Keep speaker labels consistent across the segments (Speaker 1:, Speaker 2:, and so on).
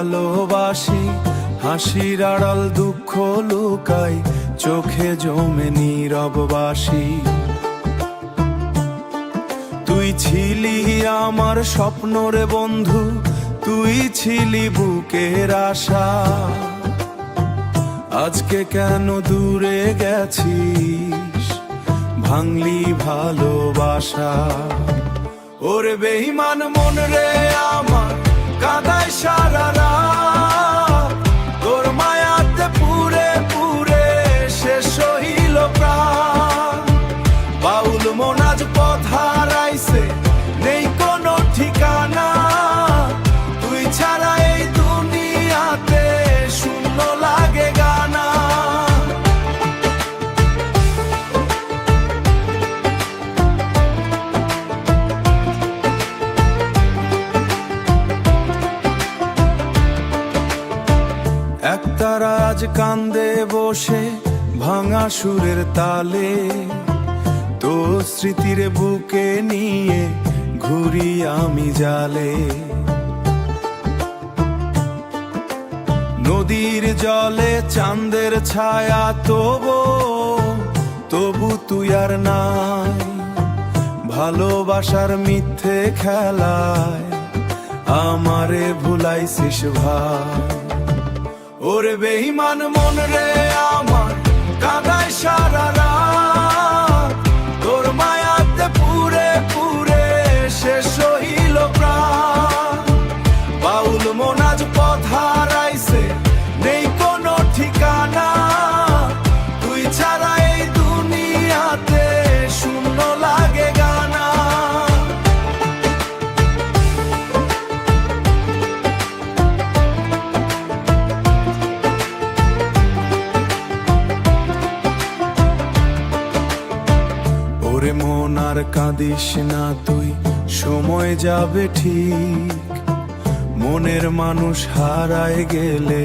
Speaker 1: ভালোবাসি, হাসির আড়াল দুঃখ লুকাই, চোখে জমে নীরব বাসি। তুই ছিলি আমার স্বপ্নর বন্ধু, তুই ছিলি বুকের আশা। আজকে কেন দূরে গেছিস, ভাঙলি ভালোবাসা। ওরে বেঈমান মন রে আমার কাঁদায় সারা রাত, তোর মায়াতে পুরে পুরে শেষ হইল প্রাণ। বাউল মন আজ পথ হারাইছে, নেই কোনো ঠিকানা। তুই ছাড়া এই দুনিয়াতে শূন্য লাগে গানা। একতারা আজ কান্দে বসে ভাঙা সুরের তালে, তোর স্মৃতির বুকে নিয়ে ঘুরি আমি জালে। নদীর জলে চাঁদের ছায়া তবু তুই আর নাই। ভালোবাসার মিথ্যে খেলায় আমারে ভুলাইছিস ভাই। ওরে বেঈমান মন রে আমার কাঁদায় সারা রাত, তোর মায়াতে পুরে পুরে শেষ হইল প্রাণ। বাউল মন আজ পথ হারাইছে, নেই কোনো ঠিকানা। তুই ছাড়া এই দুনিয়াতে শূন্য লাগে গানা। ওরে মন আর কাঁদিস না তুই, সময় যাবে ঠিক। মনের মানুষ হারায় গেলে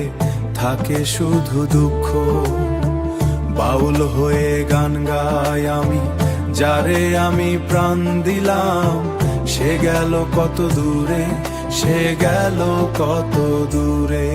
Speaker 1: থাকে শুধু দুঃখ। বাউল হয়ে গান গাই আমি, যারে আমি প্রাণ দিলাম। সে গেল কত দূরে, সে গেল কত দূরে।